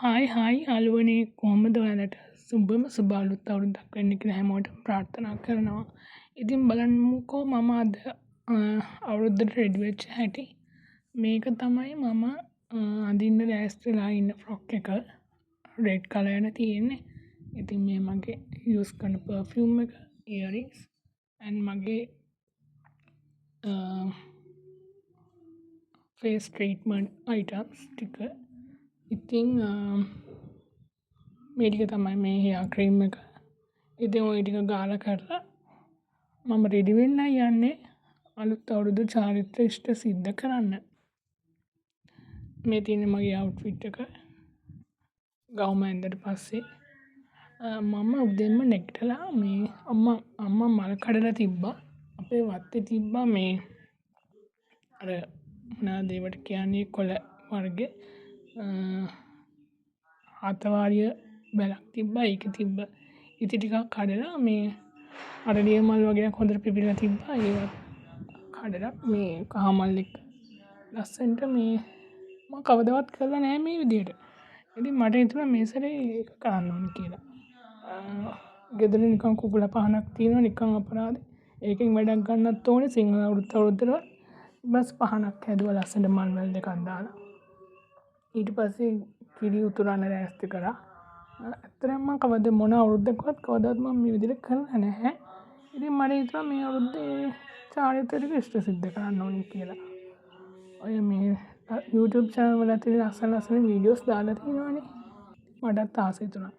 Hi යාළුවනේ කොහොමද ඔයාලට සුබම සුබ අලුත් අවුරුද්දක් වෙන්න කියලා හැමෝටම ප්‍රාර්ථනා කරනවා. ඉතින් බලන්නකෝ මම අද අවුරුද්දට රෙඩි වෙච්ච හැටි. මේක තමයි මම අඳින්න ලෑස්තිලා ඉන්න ෆ්‍රොක් එක. රෙඩ් කලර් තියෙන්නේ. ඉතින් මේ මගේ යූස් කරන පර්ෆියුම් එක, ඉයරින්ග්ස් and මගේ ෆේස් ට්‍රීට්මන්ට් අයිටම්ස් ටික. ඉතින් මේ ටික තමයි මේ හෙයා ක්‍රීම් එක. ඉතින් ওই ටික ගාලා කරලා මම රෙඩි වෙන්නයි යන්නේ අලුත් අවුරුදු චාරිත්‍ර ඉෂ්ට සිද්ධ කරන්න. මේ තියෙන්නේ මගේ අවුට්ෆිට් එක. ගවුම ඇඳලා පස්සේ මම උදේම නැගිටලා මේ අම්මා මල් කඩලා තිබ්බා. අපේ වත්තේ තිබ්බා මේ අර මොනවද ඒවට කියන්නේ කොළ වර්ගේ අතවාරිය බැලක් තිබ්බා. ඒක තිබ්බ ඉති ටිකක් කඩලා මේ අරලිය මල් වගේ හොඳට පිපිලා තිබ්බා. ඒවත් කඩලා මේ කහ මල් එක ලස්සනට මේ මම කවදාවත් කරලා නැහැ මේ විදියට. ඉතින් මට හිතුණා මේ සැරේ ඒක කරන්න ඕනේ කියලා. ගෙදර නිකන් කුකුලා පහනක් තියෙනවා නිකන් අපරාධේ. ඒකෙන් වැඩක් ගන්නත් ඕනේ සිංහල අවුරුද්දට. බස් පහනක් හැදුවා ලස්සනට මල් වැල් දෙකක් දාලා. ඊට පස්සේ කිරි උතුරන්න ලෑස්ති කරා. ඇත්තටම මම කවද මොන අවුරුද්දකවත් කවදාවත් මම මේ විදිහට කරලා නැහැ. ඉතින් මට හිතුණා මේ අවුරුද්දේ චාරිත්‍රාක ඉෂ්ට සිද්ධ කරන්න ඕනේ කියලා. ඔය මේ YouTube channel වල තියෙන ලස්සන වීඩියෝස් දාලා තියෙනවානේ. මටත් ආස හිතුණා.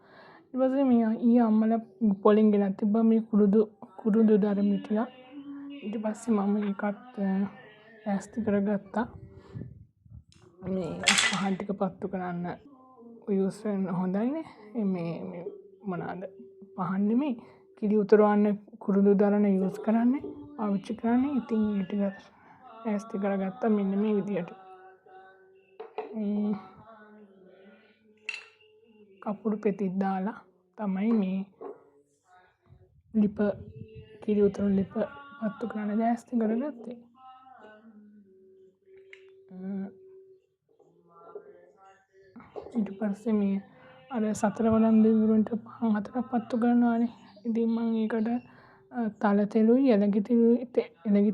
ඊට පස්සේ මේ ඊ අම්මලා පොලින් ගෙනත් තිබ්බා මේ කුරුදු ධර්ම ටික. ඊට පස්සේ මම ඒකත් ලෑස්ති කරගත්තා. මේ පහන් ටික පත්තු කරන්න යූස් වෙන්න හොඳයිනේ. මේ මොනවාද පහන් නෙමෙයි කිරි උතරවන්න කුරුදු දරන යූස් කරන්නේ පාවිච්චි කරන්නේ. ඉතින් ඒ ටික ලෑස්ති කරගත්තා මෙන්න මේ විදියට. කපුරු පෙතිත් දාලා තමයි මේ ලිප කිරි උතුරන ලිප පත්තු කරන්න ලෑස්ති කරගත්තේ. ඊට පස්සේ මේ අර සතර වළඳ විවුරන්ට පහන් හතරක් පත්තු කරනවානේ. ඉතින් මම ඒකට තල තෙලුයි එළගි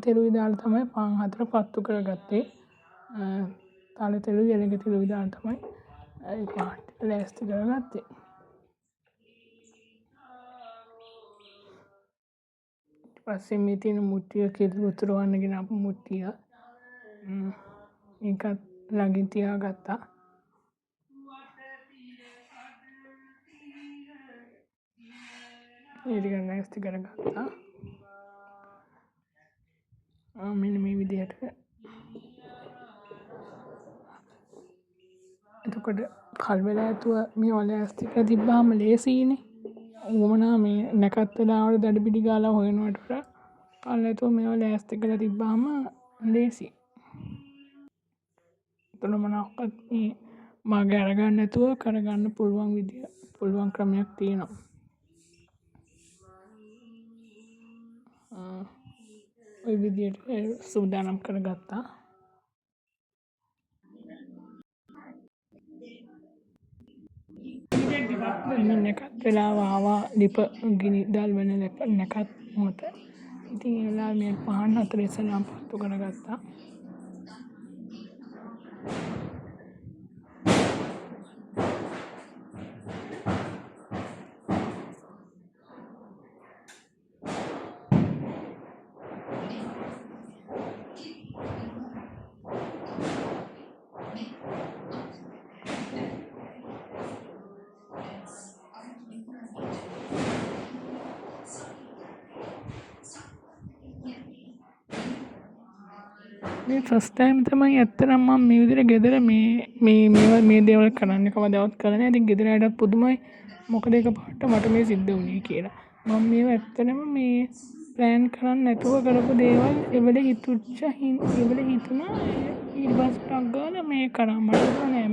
තෙලුයි දාලා තමයි පහන් හතර පත්තු කරගත්තේ. තල තෙලුයි එළගි තෙලුයි දාලා තමයි ඒ පහන් ටික ලෑස්ති කරගත්තේ. ඊට පස්සේ මේ තියෙන මුට්ටිය කිරි උතුරවන්න ගෙන අපු මුට්ටිය ඒකත් ළඟින් තියාගත්තා. ඒ ටික ලෑස්ති කරගත්තා. මෙන්න මේ විදිහට. එතකොට කල් වෙලා ඇතුව මේවා ලෑස්ති කරලා තිබ්බාම ලේසියිනේ. ඕමනා මේ නැකත් වෙලාවට දඩ පිටි ගාලා හොයනවට වඩා කල් ඇතුව මේවා ලෑස්ති කරලා තිබ්බාම ලේසියි. එතන මොනවාක්වත් මේ මගේ අරගන්න නැතුව කරගන්න පුළුවන් ක්‍රමයක් තියෙනවා. ওই විදියට සූදානම් කරගත්තා. නැකත් වෙලාව ආවා ලිප ගිනි දල් වෙන නැකත් මොහොත. ඉතින් ඒ වෙලාවේ මේ පහන් හතර ඉස්සෙල්ලාම පත්තු කරගත්තා. මේ ෆස්ට් ටයිම් තමයි ඇත්තටම මම මේ විදිහට ගෙදර මේ දේවල් කරන්නේ. කවදාවත් කරන්නේ නැහැ. ඉතින් ගෙදර අයටත් පුදුමයි මොකද එකපාරට මට මේ සිද්ධ වුණේ කියලා. මම මේව ඇත්තටම මේ ප්ලෑන් කරන්නේ නැතුව කරපු දේවල් ඒවල හිතුණා ඊට පස්සේ ටක් ගාලා මේ කරා. මට හිතුණා නෑ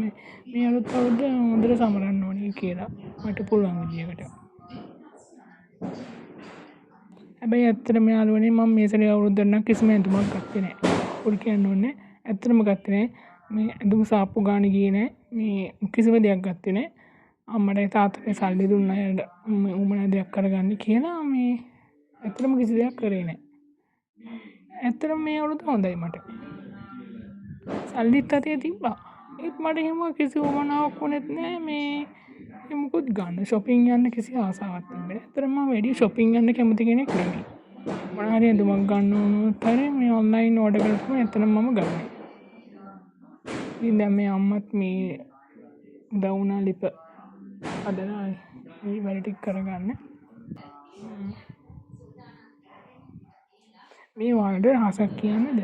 මේ අලුත් අවුරුද්ද හොඳට සමරන්න ඕනේ කියලා. මට පුළුවන් විදියකට. හැබැයි ඇත්තටම යාළුවනේ මම මේ සැරේ අවුරුද්දට නම් කිසිම ඇඳුමක් ගත්තේ නැහැ. උල් කියන්න ඕනේ ඇත්තටම ගත්තේ නැහැ. මේ ඇඳුම් සාප්පු ගානේ ගියේ නැහැ. මේ කිසිම දෙයක් ගත්තේ නෑ. අම්මටයි තාත්තටයි සල්ලි දුන්න අයට උඹලා දෙයක් කරගන්න කියලා මේ ඇත්තටම කිසි දෙයක් කරේ නෑ. ඇත්තටම මේ අවුරුද්ද හොඳයි මට. සල්ලිත් අතේ තිබ්බා. ඒත් මට එහෙම කිසි උවමනාවක් වුණෙත් නෑ මේ මොකුත් ගන්න. shopping යන්න කිසි ආසාවක් තිබ්බේ නෑ. ඇත්තටම මම වැඩි shopping යන්න කැමති කෙනෙක් නෙමෙයි. මොනවා හරි ඇඳුමක් ගන්න වුණොත් හරි මේ online order කරලා තමයි ඇත්තටම මම ගන්නේ. ඉතින් දැන් මේ අම්මත් මේ උදව් වුණා ලිප හදලා මේ වැඩ ටික කරගන්න. මේ වලට රහසක් කියන්නද?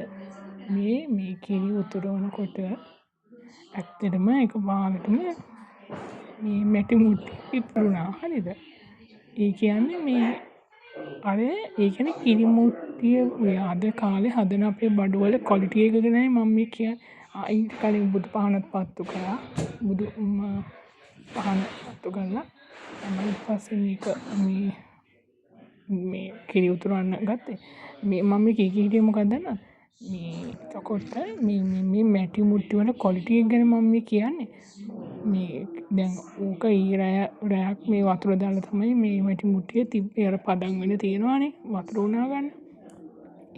මේ කිරි උතුරනකොට ඇත්තටම එකපාරටම මේ මැටි මුට්ටි පිපුරුණා. හරිද? ඒ කියන්නේ මේ අර ඒ කියන්නේ කිරි මුට්ටිය ඔය අද කාලේ හදන අපේ බඩුවල ක්වොලිටි එක ගැනයි මම මේ කියන්නේ. ඊට කලින් බුදු පහනත් පත්තු කරා. බුදු පහන පත්තු කරලා තමයි ඊට පස්සේ මේක මේ කිරි උතුරන්න ගත්තේ. මේ මම මේ කී හිටියේ මොකක්ද දන්නවද? මේ එතකොට මේ මැටි මුට්ටි වල ක්වොලිටි එක ගැන මම මේ කියන්නේ. මේ දැන් ඕක රැයක් මේ වතුර දාලා තමයි මේ මැටි මුට්ටිය තිබ්බේ. අර පදම් වෙන තියෙනවානේ වතුර උනා ගන්න.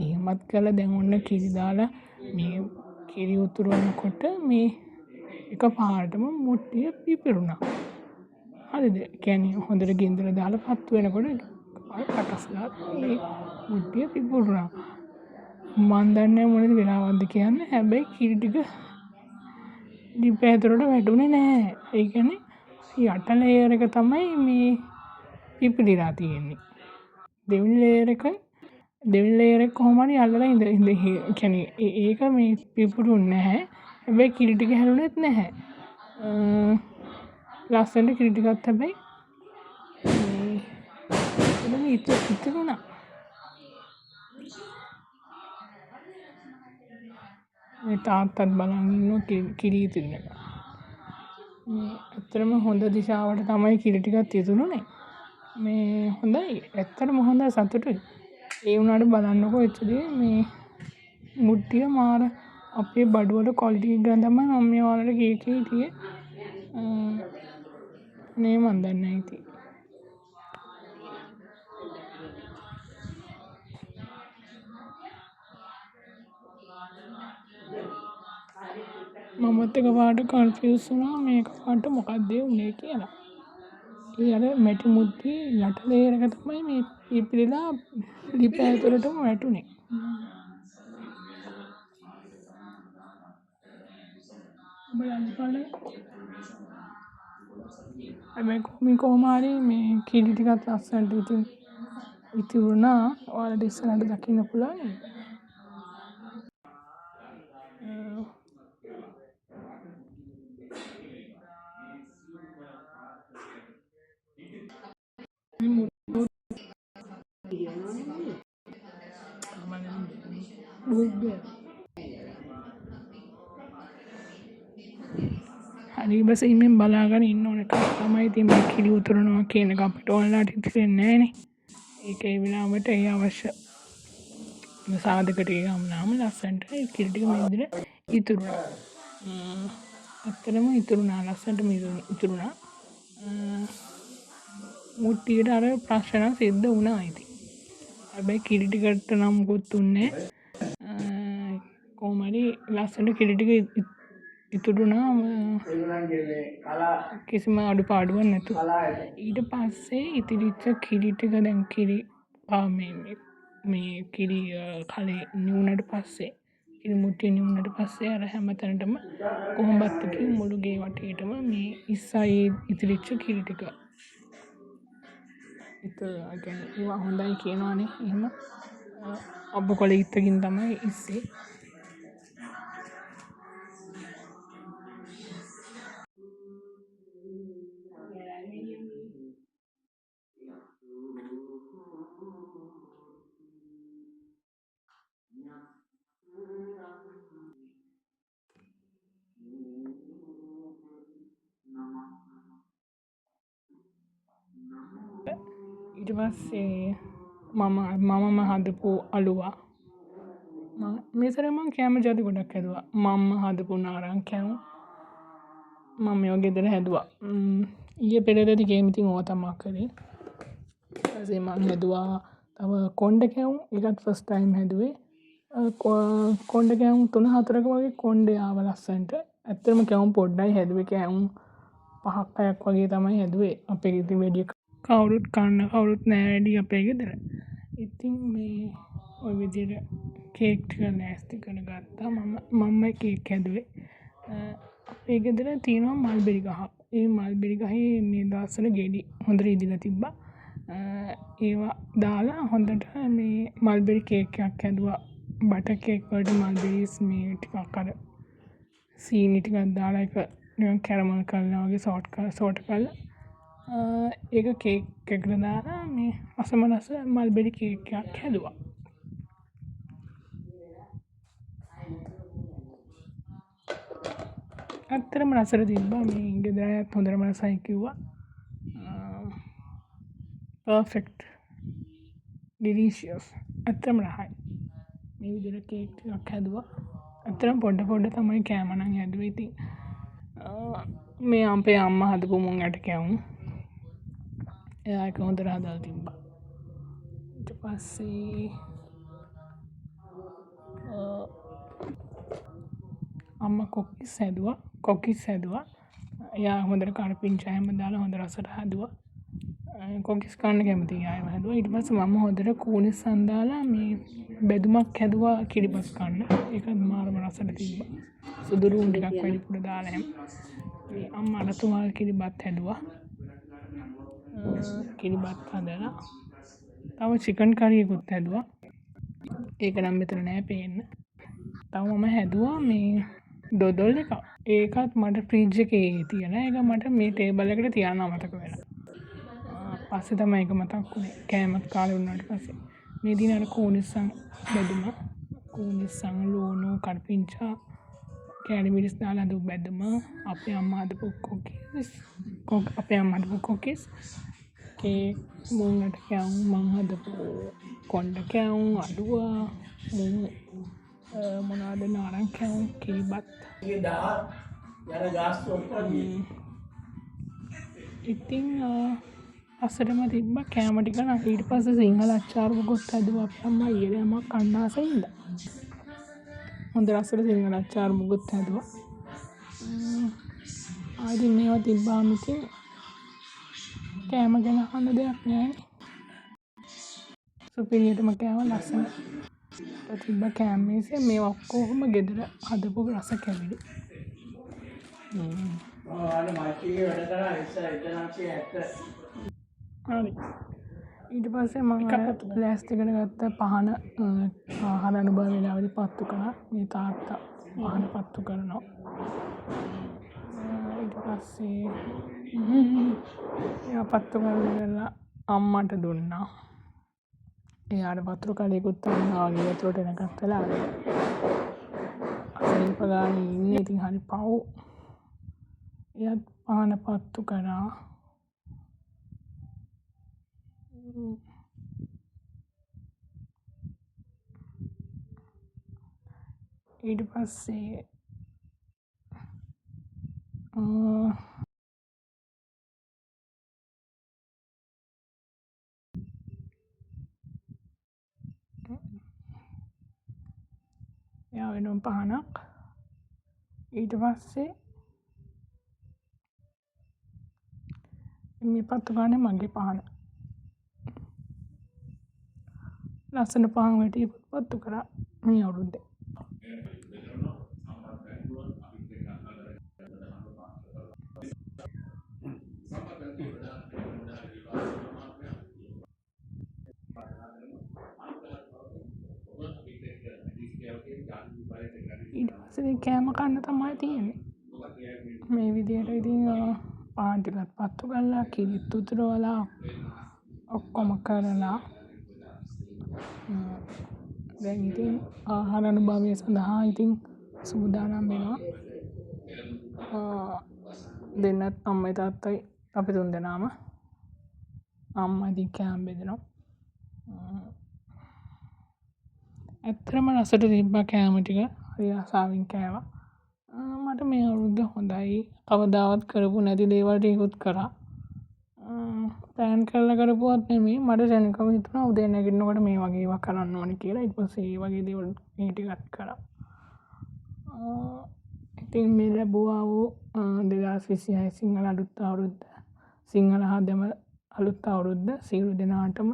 එහෙමත් කළා දැන් ඔන්න කිරි දාලා මේ කිරි උතුරනකොට මේ එකපාරටම මුට්ටිය පිපිරුණා. හරිද? කියන්නේ හොඳට ගින්දර දාලා පත්තු වෙනකොට කටස්ලා මේ මුට්ටිය පිපුරුණා. මන් දන්නේ මොනවද වෙලාවක්ද කියන්නේ. හැබැයි කිරි ටික ලිප ඇතුලට වැටුනේ නෑ. ඒ කියන්නේ යට ලේයර් එක තමයි මේ පිපිරිලා තියෙන්නේ. දෙවෙනි ලේයර් එක කොහොම හරි අල්ලලා ඉඳ කියන්නේ ඒක මේ පිපුරුන්නේ නැහැ. හැබැයි කිරි ටික හැලුනේත් නැහැ. ලස්සනට කිරි ටිකත් හැබැයි මේ ඉතුරුණා. මේ තාත්තත් බලන් ඉන්නවා කිරි ඉතිරන එක. මේ ඇත්තටම හොඳ දිශාවට තමයි කිරි ටිකත් ඉතුරුනේ. මේ හොඳයි. ඇත්තටම හොඳයි සතුටුයි. ඒ වුණාට බලන්නකෝ එච්චදී මේ මුට්ටිය මාර අපේ බඩුවල ක්වොලිටි එක ගැන තමයි මම මේ ඔයාලට කී හිටියේ. නේ මන් දන්නේ නැහැ ඉතින්. මමත් එකපාරට කන්ෆියුස් වුණා මේක පාට මොකක්ද උනේ කියලා. ඒ අර මැටි මුට්ටි යට ලේයර් එක තමයි මේ පිපිරිලා ලිප ඇතුලටම වැටුනේ. බලන්න. හැබැයි කොහොම හරි මේ කිරි ටිකත් ලස්සනට ඉතිරුණා. ඔයාලට ඉස්සරහට දකින්න පුළුවන් නේද? හරි ඉවසීමෙන් බලාගෙන ඉන්න ඕන එකක් තමයි ඉතින් මේ කිරි උතුරනවා කියන එක අපිට ඕනලාට හිතෙන්නේ නැහනේ. ඒක ඒ වෙලාවට ඒ අවශ්‍ය සාධක ටික ගමනාම ලස්සනට කිරි ටික මේ විදිහට ඉතුරුණා. ඇත්තටම ඉතුරුණා ලස්සනට ඉතුරුණා. මුට්ටියට අර ප්‍රශ්න සිද්ධ වුණා ඉතින්. හැබැයි කිරි ටිකට නම් මොකුත් උන්නේ නැහැ. කොහොම හරි ලස්සනට කිරි ටික ඉතුරුණා කිසිම අඩුපාඩුවක් නැතුව. ඊට පස්සේ ඉතිරිච්ච කිරි ටික දැන් කිරි මේ කිරි කලේ නිවුනට පස්සේ කිරි මුට්ටිය නිවුනට පස්සේ අර හැම තැනටම කොහොඹත්තකින් මුළු ගේ වටේටම මේ ඉස්සයි ඉතිරිච්ච කිරි ටික. ඒවා හොඳයි කියනවානේ. එහෙම අබ්බු කොළ ඉත්තකින් තමයි ඉස්සේ. ඊට පස්සේ මමම හදපු අලුවා මේ සැරේ මම කෑම ජාති ගොඩක් හැදුවා. මම හදපු නාරං කෑම මම මේවා ගෙදර හැදුවා. ඊයේ පෙරේදා ටිකේම ඉතින් ඕවා තමා කරේ. ඊට පස්සේ මම හැදුවා තව කොණ්ඩ කැවුම්. ඒකත් ෆස්ට් ටයිම් හැදුවේ. කොණ්ඩ කැවුම් 3-4ක වගේ කොණ්ඩේ ආවා ලස්සනට. ඇත්තටම කැවුම් පොඩ්ඩයි හැදුවේ. කැවුම් 5-6ක් වගේ තමයි හැදුවේ. අපේ ගෙදර වැඩි කවුරුත් නෑ වැඩි අපේ ගෙදර. ඉතින් මේ ඔය විදිහට කේක් ටික ලෑස්ති කරගත්තා. මමයි කේක් හැදුවේ. අපේ ගෙදර තියෙනවා මල්බෙරි ගහ. ඒ මල්බෙරි ගහේ මේ දවස්වල ගෙඩි හොඳට ඉදිලා තිබ්බා. ඒවා දාලා හොඳට මේ මල්බෙරි කේක් එකක් හැදුවා. බටර් කේක් වලට මල්බෙරිස් මේ ටිකක් අර සීනි ටිකක් දාලා ඒක නිකන් කැරමල් කරලා වගේ සෝට් කරලා ඒක කේක් එකට දාලා මේ අසමනස මල්බෙරි කේක් එකක් හැදුවා. ඇත්තටම රසට තිබ්බා. මේ ගෙදර අයත් හොඳටම රසයි කිව්වා. පර්ෆෙක්ට් ඩිලිෂියස්. ඇත්තටම රහයි. මේ විදිහට කේක් ටිකක් හැදුවා. ඇත්තටම පොඩ තමයි කෑම නම් හැදුවේ. ඉතින් මේ අපේ අම්මා හදපු මුං ඇට කැවුම්. එයා ඒක හොඳට හදලා තිබ්බා. ඊට පස්සේ අම්මා කොකිස් හැදුවා. එයා හොඳට කරපිංචා හැම දාලා හොඳ රසට හැදුවා. කොකිස් කන්න කැමති අයව හැදුවා. ඊට පස්සේ මම හොඳට කූනිස්සන් දාලා මේ බෙදුමක් හැදුවා කිරිබත් කන්න. ඒක මාරම රසට තිබ්බා. සුදු ලුණු ටිකක් වැඩිපුර දාලා හැම. මේ අම්මා අරතුමාල් කිරිබත් හැදුවා. කිරිබත් හදලා තව චිකන් කරි එකකුත් හැදුවා. ඒක නම් මෙතන නෑ පේන්න. තව මම හැදුවා මේ ඩොඩොල් එක. ඒකත් මට ෆ්‍රිජ් එකේ තියෙන. ඒක මට මේ ටේබල් එකට තියන්න අමතක වෙලා. පස්සේ තමයි ඒක මතක් වුණේ. කෑමත් කාලේ වුණාට පස්සේ. මේ දින අර කූනිස්සන් බෙදුම, කූනිස්සන් ලුණු කරපිංචා කෑලි මිරිස් දාලා හදපු බෙදුම, අපේ අම්මා හදපු කොකිස්, කේක්, මුං ඇට කැවුම්, මං හදපු කොණ්ඩ කැවුම්, අඩුවා, මොනවද නාරං කැවුම්, කිරිබත්. ඉතින් අසරම තිබ්බ කෑම ටික නම්. ඊට පස්සේ සිංහල අච්චාර මොකොත් හැදුවා අපේ අම්මා. ඊයේ යමක් කන්න ආසෙයින්ද හොඳ රසට සිංහල අච්චාර මොකොත් හැදුවා. ආදී මේවා තිබ්බාම ඉතින් කෑම ගැන අහන්න දෙයක් නෑනේ. සුපිරියටම කෑවා ලස්සන. තිබ්බ කෑම මේසේ මේ ඔක්කොම ගෙදර හදපු රස කැවිලි. හරි. ඊට පස්සේ මම ලෑස්ති කරගත්ත පහන ආහාර අනුභව වෙලාවේදී පත්තු කළා. මේ තාත්තා පහන පත්තු කරනවා. ඊට පස්සේ එයා පත්තු කරලා අම්මට දුන්නා. එයාට වතුර කඩේකුත් දුන්නා වගේ වතුරට එනකත් වෙලා අසනීප ගානේ ඉන්නේ. ඉතින් හරි පව්. එයාත් පහන පත්තු කරා. ඊට පස්සේ එයා වෙනුවෙන් පහනක්. ඊට පස්සේ මේ පත්තු ගානේ මගේ පහන. ලස්සන පහන් වැටිය පත්තු කරා මේ අවුරුද්දේ. ඊට පස්සේ කෑම කන්න තමයි තියෙන්නේ. මේ විදිහට ඉතින් පාන් ටිකත් පත්තු කරලා කිරිත් උතුරවලා ඔක්කොම කරලා දැන් ඉතින් ආහාර අනුභවය සඳහා ඉතින් සූදානම් වෙනවා. දෙන්නත් අම්මයි තාත්තයි අපි තුන්දෙනාම. අම්මා ඉතින් කෑම බෙදනවා. ඇත්තටම රසට තිබ්බා කෑම ටික. හරි ආසාවෙන් කෑවා. මට මේ අවුරුද්ද හොඳයි. කවදාවත් කරපු නැති දේවල් ටිකකුත් කරා. ප්ලෑන් කරලා කරපුවත් නෙමෙයි. මට සෙනඟම හිතුණා උදේ නැගිටිනකොට මේ වගේ ඒවා කරන්න ඕනේ කියලා. ඊට පස්සේ ඒ වගේ දේවල් මේ ටිකත් කරා. ඉතින් මේ ලැබුවා වූ 2026 සිංහල අලුත් අවුරුද්ද සිංහල හා දෙමළ අලුත් අවුරුද්ද සියලු දෙනාටම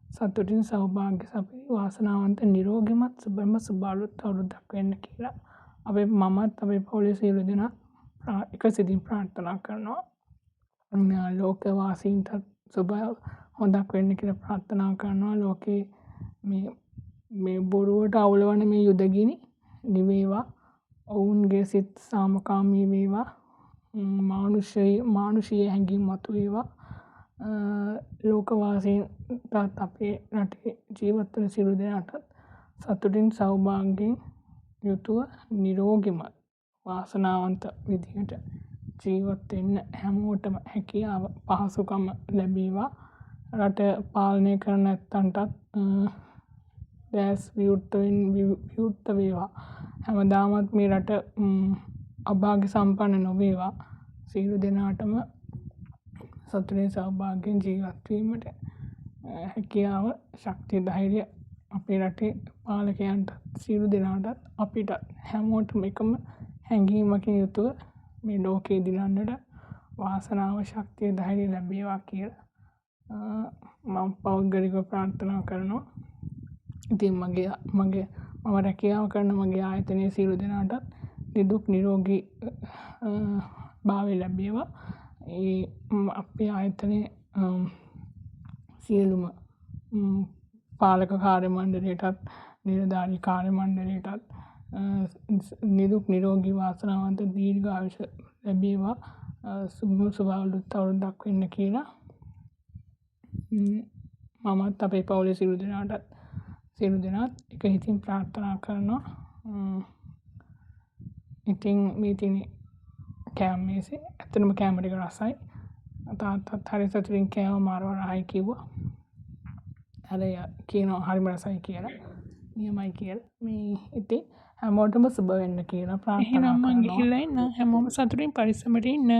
සතුටින් සෞභාග්‍ය සපිරි වාසනාවන්ත නිරෝගිමත් සුබම සුබ අලුත් අවුරුද්දක් වෙන්න කියලා අපේ මමත් අපේ පවුලේ සියලු දෙනා එකසිතින් ප්‍රාර්ථනා කරනවා. ලෝකවාසීන්ට සුබ හොඳක් වෙන්න කියලා ප්‍රාර්ථනා කරනවා. ලෝකේ මේ බොරුවට අවුලවන මේ යුදගිනි නිවේවා. ඔවුන්ගේ සිත් සාමකාමී වේවා. මානුෂීය හැඟීම් මතුවේවා. ලෝකවාසීන්ටත් අපේ රටේ ජීවත් වන සියලු දෙනාටත් සතුටින් සෞභාග්‍යයෙන් යුතුව නිරෝගිමත් වාසනාවන්ත විදිහට ජීවත් වෙන්න හැමෝටම හැකියාව පහසුකම ලැබේවා. රට පාලනය කරන ඇත්තන්ටත් දැස් විවෘත වේවා. හැමදාමත් මේ රට අභාග්‍ය සම්පන්න නොවේවා. සියලු දෙනාටම සතුටින් සෞභාග්‍යයෙන් ජීවත් වීමට හැකියාව ශක්තිය ධෛර්යය අපේ රටේ පාලකයන්ට සියලු දෙනාටත් අපිට හැමෝටම එකම හැඟීමකින් යුතුව මේ ලෝකේ දිනන්නට වාසනාව ශක්තිය ධෛර්යය ලැබේවා කියලා මම පෞද්ගලිකව ප්‍රාර්ථනා කරනවා. ඉතින් මම රැකියාව කරන මගේ ආයතනයේ සියලු දෙනාටත් නිදුක් නිරෝගී භාවය ලැබේවා. අපේ ආයතනයේ සියලුම පාලක කාර්ය මණ්ඩලයටත් නිලධාරී කාර්ය මණ්ඩලයටත් නිදුක් නිරෝගී වාසනාවන්ත දීර්ඝායුෂ ලැබේවා. සුබ අලුත් අවුරුද්දක් වෙන්න කියලා මමත් අපේ පවුලේ සියලු දෙනාත් එක හිතින් ප්‍රාර්ථනා කරනවා. ඉතින් මේ තියෙන කෑම මේසේ ඇත්තටම කෑම ටික රසයි. තාත්තත් හරි සතුටින් කෑව මාරව රහයි කිව්වා. හරි කියනවා හරිම රසයි කියලා. නියමයි කියලා. මේ ඉතින් හැමෝටම සුබ වෙන්න කියලා ප්‍රාර්ථනා කරනවා. එහෙනම් මං ගිහිල්ලා ඉන්න. හැමෝම සතුටින් පරිස්සමට ඉන්න.